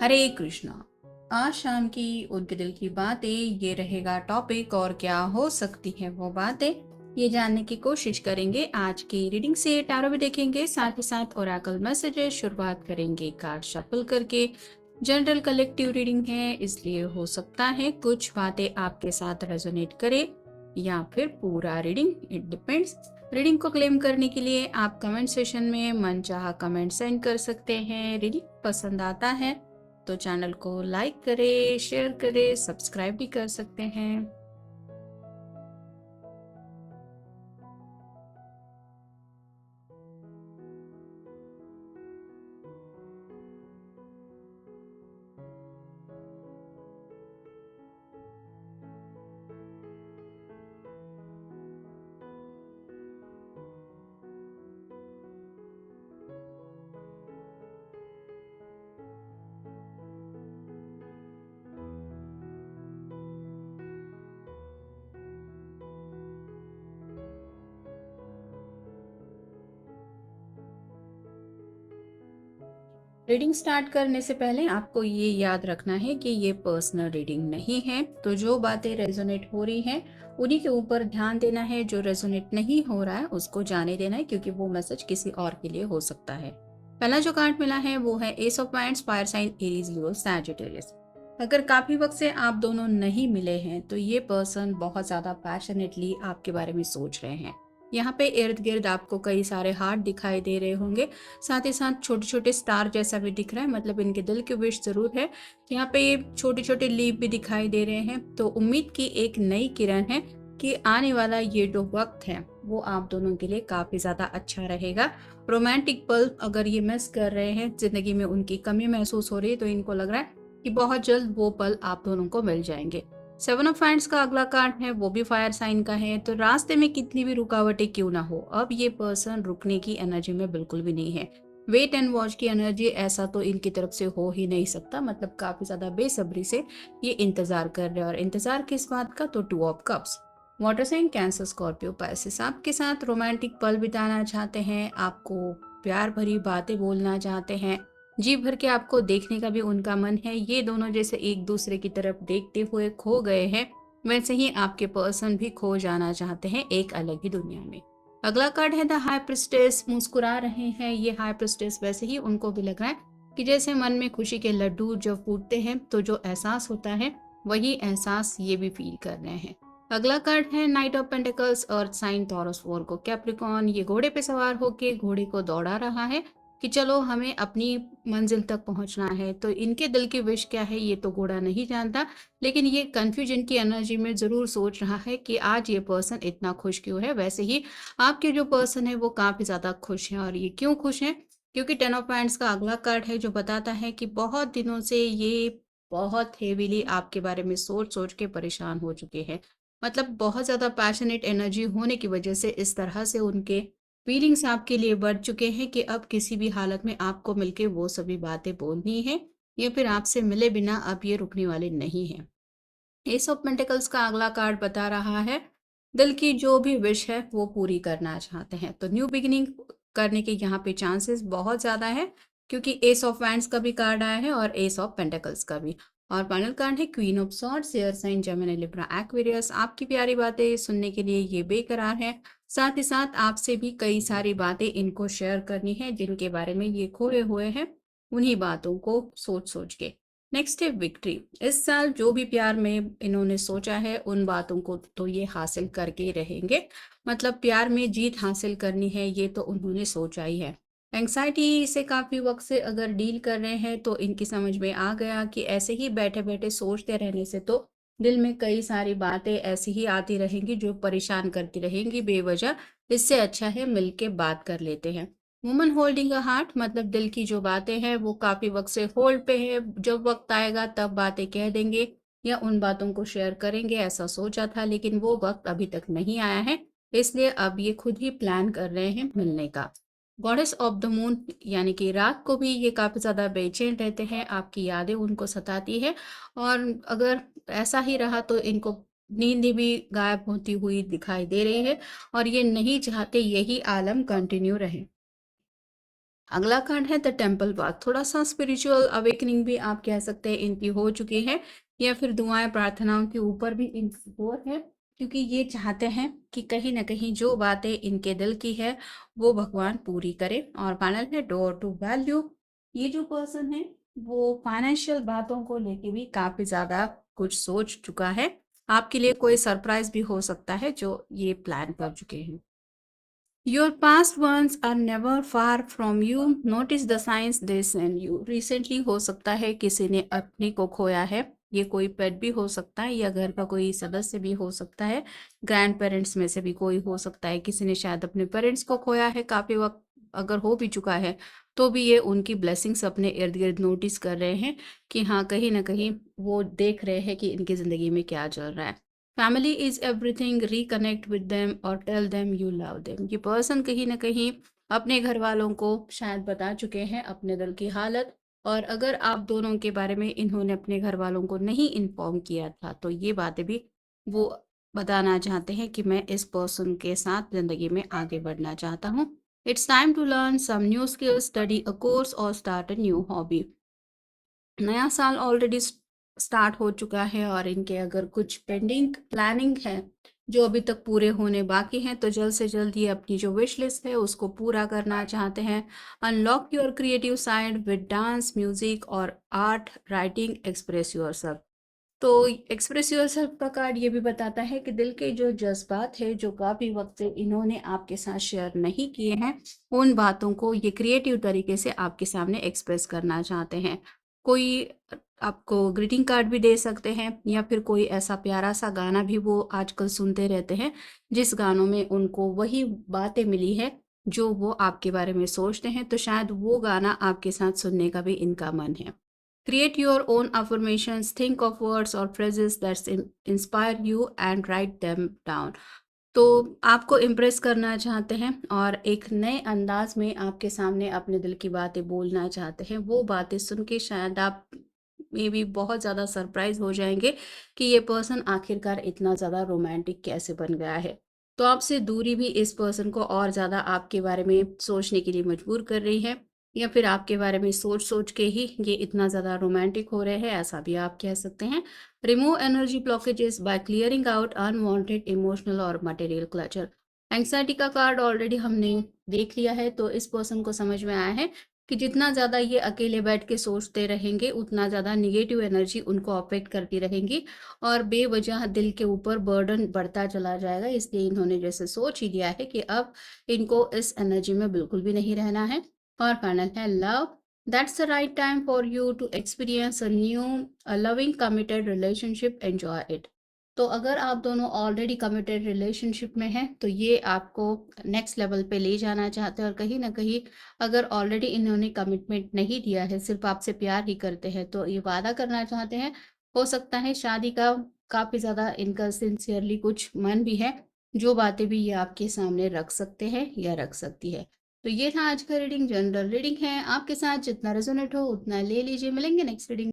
हरे कृष्णा। आज शाम की उनके दिल की बातें ये रहेगा टॉपिक, और क्या हो सकती है वो बातें ये जानने की कोशिश करेंगे। आज की रीडिंग से टैरो भी देखेंगे, साथ ही साथ ओरेकल मैसेजेस शुरुआत करेंगे कार्ड शफल करके। जनरल कलेक्टिव रीडिंग है, इसलिए हो सकता है कुछ बातें आपके साथ रेजोनेट करे या फिर पूरा रीडिंग, इट डिपेंड्स। रीडिंग को क्लेम करने के लिए आप कमेंट सेशन में मनचाहा कमेंट सेंड कर सकते हैं। रीडिंग पसंद आता है तो चैनल को लाइक करें, शेयर करें, सब्सक्राइब भी कर सकते हैं। रीडिंग स्टार्ट करने से पहले आपको ये याद रखना है कि ये पर्सनल रीडिंग नहीं है, तो जो बातें रेजोनेट हो रही हैं उन्हीं के ऊपर ध्यान देना है। जो रेजोनेट नहीं हो रहा है उसको जाने देना है, क्योंकि वो मैसेज किसी और के लिए हो सकता है। पहला जो कार्ड मिला है वो है ace of wands, fire sign Aries, Leo, Sagittarius. अगर काफी वक्त से आप दोनों नहीं मिले हैं तो ये पर्सन बहुत ज्यादा पैशनेटली आपके बारे में सोच रहे हैं। यहाँ पे इर्द गिर्द आपको कई सारे हार्ट दिखाई दे रहे होंगे, साथ ही साथ छोटे छोटे स्टार जैसा भी दिख रहा है, मतलब इनके दिल की विश जरूर है। यहाँ पे ये छोटे छोटे लीव भी दिखाई दे रहे हैं, तो उम्मीद की एक नई किरण है कि आने वाला ये जो वक्त है वो आप दोनों के लिए काफी ज्यादा अच्छा रहेगा। रोमांटिक पल अगर ये मिस कर रहे हैं, जिंदगी में उनकी कमी महसूस हो रही है, तो इनको लग रहा है कि बहुत जल्द वो पल आप दोनों को मिल जाएंगे। सेवन ऑफ हैंड्स का अगला कार्ड है, वो भी फायर साइन का है। तो रास्ते में कितनी भी रुकावटें क्यों ना हो, अब ये पर्सन रुकने की एनर्जी में बिल्कुल भी नहीं है। वेट एंड वॉच की एनर्जी, ऐसा तो इनकी तरफ से हो ही नहीं सकता। मतलब काफी ज्यादा बेसब्री से ये इंतजार कर रहे हैं। और इंतजार किस बात का, तो two of cups. Water sign Cancer, Scorpio, Pisces आपके साथ रोमांटिक पल बिताना चाहते हैं, आपको प्यार भरी बातें बोलना चाहते हैं, जी भर के आपको देखने का भी उनका मन है। ये दोनों जैसे एक दूसरे की तरफ देखते हुए खो गए हैं, वैसे ही आपके पर्सन भी खो जाना चाहते हैं एक अलग ही दुनिया में। अगला कार्ड है द हाई प्रिस्टेस, मुस्कुरा रहे हैं ये हाई प्रिस्टेस। वैसे ही उनको भी लग रहा है कि जैसे मन में खुशी के लड्डू जब फूटते हैं तो जो एहसास होता है वही एहसास ये भी फील कर रहे हैं। अगला कार्ड है knight of pentacles, earth sign, Taurus, Virgo, Capricorn. ये घोड़े पे सवार होके घोड़े को दौड़ा रहा है कि चलो हमें अपनी मंजिल तक पहुंचना है। तो इनके दिल की विश क्या है ये तो घोड़ा नहीं जानता, लेकिन ये कंफ्यूजन की एनर्जी में जरूर सोच रहा है कि आज ये पर्सन इतना खुश क्यों है। वैसे ही आपके जो पर्सन है वो काफी ज्यादा खुश है। और ये क्यों खुश है, क्योंकि टेन ऑफ पैंट्स का अगला कार्ड है जो बताता है कि बहुत दिनों से ये बहुत हेवीली आपके बारे में सोच सोच के परेशान हो चुके हैं। मतलब बहुत ज्यादा पैशनेट एनर्जी होने की वजह से इस तरह से उनके फीलिंग्स आपके लिए बढ़ चुके हैं कि अब किसी भी हालत में आपको मिलके वो सभी बातें बोलनी है, या फिर आपसे मिले बिना अब ये रुकने वाले नहीं हैं। एस ऑफ पेंटिकल्स का अगला कार्ड बता रहा है दिल की जो भी विश है वो पूरी करना चाहते हैं, तो न्यू बिगिनिंग करने के यहाँ पे चांसेस बहुत ज्यादा है, क्योंकि एस ऑफ वैंड्स का भी कार्ड आया है और एस ऑफ पेंटिकल्स का भी। और फाइनल कार्ड है queen of swords, air sign, Gemini, Libra, Aquarius. आपकी प्यारी बातें सुनने के लिए ये बेकरार है, साथ ही साथ आपसे भी कई सारी बातें इनको शेयर करनी है जिनके बारे में ये खोए हुए हैं, उन्हीं बातों को सोच सोच के। नेक्स्ट है विक्ट्री। इस साल जो भी प्यार में इन्होंने सोचा है उन बातों को तो ये हासिल करके ही रहेंगे। मतलब प्यार में जीत हासिल करनी है ये तो उन्होंने सोचा ही है। एंग्जाइटी से काफी वक्त से अगर डील कर रहे हैं तो इनकी समझ में आ गया कि ऐसे ही बैठे बैठे सोचते रहने से तो दिल में कई सारी बातें ऐसी ही आती रहेंगी जो परेशान करती रहेंगी बेवजह। इससे अच्छा है मिलके बात कर लेते हैं। वुमन होल्डिंग अ हार्ट, मतलब दिल की जो बातें हैं वो काफी वक्त से होल्ड पे है, जब वक्त आएगा तब बातें कह देंगे या उन बातों को शेयर करेंगे ऐसा सोचा था, लेकिन वो वक्त अभी तक नहीं आया है, इसलिए अब ये खुद ही प्लान कर रहे हैं मिलने का। गॉडेस ऑफ द मून, यानी कि रात को भी ये काफी ज्यादा बेचैन रहते हैं, आपकी यादें उनको सताती है। और अगर ऐसा ही रहा तो इनको नींद भी गायब होती हुई दिखाई दे रही है, और ये नहीं चाहते यही आलम कंटिन्यू रहे। अगला कार्ड है द टेम्पल पाथ। थोड़ा सा स्पिरिचुअल अवेकनिंग भी आप कह सकते हैं इनकी हो चुकी है, या फिर दुआएं प्रार्थनाओं के ऊपर भी इनकी जोर है, क्योंकि ये चाहते हैं कि कहीं ना कहीं जो बातें इनके दिल की है वो भगवान पूरी करे। और फाइनल है डोर टू वैल्यू। ये जो पर्सन है वो फाइनेंशियल बातों को लेके भी काफी ज्यादा कुछ सोच चुका है। आपके लिए कोई सरप्राइज भी हो सकता है जो ये प्लान कर चुके हैं। Your past ones are never far from you. Notice the signs they send you. Recently हो सकता है किसी ने अपने को खोया है। ये कोई पेट भी हो सकता है या घर का कोई सदस्य भी हो सकता है। ग्रैंड पेरेंट्स में से भी कोई हो सकता है। किसी ने शायद अपने पेरेंट्स को खोया है काफी वक्त, अगर हो भी चुका है तो भी ये उनकी ब्लेसिंग्स अपने इर्द गिर्द नोटिस कर रहे हैं कि हाँ कहीं ना कहीं वो देख रहे हैं कि इनकी जिंदगी में क्या चल रहा है। Family is everything, reconnect with them और tell them you love them. ये पर्सन कहीं ना कहीं अपने घर वालों को शायद बता चुके हैं अपने दिल की हालत, और अगर आप दोनों के बारे में इन्होंने अपने घर वालों को नहीं इन्फॉर्म किया था तो ये बातें भी वो बताना चाहते हैं कि मैं इस पर्सन के साथ जिंदगी में आगे बढ़ना चाहता हूँ। It's time to learn some new skills, study a course और स्टार्ट अ न्यू हॉबी। नया साल ऑलरेडी स्टार्ट हो चुका है और इनके अगर कुछ पेंडिंग प्लानिंग है जो अभी तक पूरे होने बाकी हैं तो जल्द से जल्द ये अपनी जो विश लिस्ट है उसको पूरा करना चाहते हैं। Unlock your creative side with dance, music और आर्ट, राइटिंग, एक्सप्रेस योरसेल्फ। तो एक्सप्रेस योरसेल्फ का कार्ड ये भी बताता है कि दिल के जो जज्बात है जो काफी वक्त से इन्होंने आपके साथ शेयर नहीं किए हैं उन बातों को ये क्रिएटिव तरीके से आपके सामने एक्सप्रेस करना चाहते हैं। कोई आपको ग्रीटिंग कार्ड भी दे सकते हैं या फिर कोई ऐसा प्यारा सा गाना भी वो आजकल सुनते रहते हैं जिस गानों में उनको वही बातें मिली है जो वो आपके बारे में सोचते हैं, तो शायद वो गाना आपके साथ सुनने का भी इनका मन है। Create your own affirmations, think of words or phrases that inspire you and write them down. तो आपको इम्प्रेस करना चाहते हैं और एक नए अंदाज में आपके सामने अपने दिल की बातें बोलना चाहते हैं। वो बातें सुन के शायद आप मे भी बहुत ज़्यादा सरप्राइज हो जाएंगे कि ये पर्सन आखिरकार इतना ज़्यादा रोमांटिक कैसे बन गया है। तो आपसे दूरी भी इस पर्सन को और ज़्यादा आपके बारे में सोचने के लिए मजबूर कर रही है, या फिर आपके बारे में सोच सोच के ही ये इतना ज़्यादा रोमांटिक हो रहे हैं, ऐसा भी आप कह सकते हैं। Remove energy blockages by clearing out unwanted emotional और मटेरियल क्लटर। एंग्जाइटी का कार्ड ऑलरेडी हमने देख लिया है, तो इस पर्सन को समझ में आया है कि जितना ज़्यादा ये अकेले बैठ के सोचते रहेंगे उतना ज़्यादा निगेटिव एनर्जी उनको अफेक्ट करती रहेंगी और बेवजह दिल के ऊपर बर्डन बढ़ता चला जाएगा। इसलिए इन्होंने जैसे सोच ही लिया है कि अब इनको इस एनर्जी में बिल्कुल भी नहीं रहना है। और फाइनल है love. That's the right time for you to experience a new a loving committed relationship, enjoy it. तो अगर आप दोनों ऑलरेडी कमिटेड रिलेशनशिप में हैं तो ये आपको नेक्स्ट लेवल पे ले जाना चाहते हैं, और कहीं ना कहीं अगर ऑलरेडी इन्होंने कमिटमेंट नहीं दिया है, सिर्फ आपसे प्यार ही करते हैं, तो ये वादा करना चाहते हैं। हो सकता है शादी का काफ़ी ज़्यादा इनका सिंसियरली कुछ मन भी है, जो बातें भी ये आपके सामने रख सकते हैं या रख सकती है। तो ये था आज का रीडिंग, जनरल रीडिंग है। आपके साथ जितना रेजोनेट हो उतना ले लीजिए। मिलेंगे नेक्स्ट रीडिंग।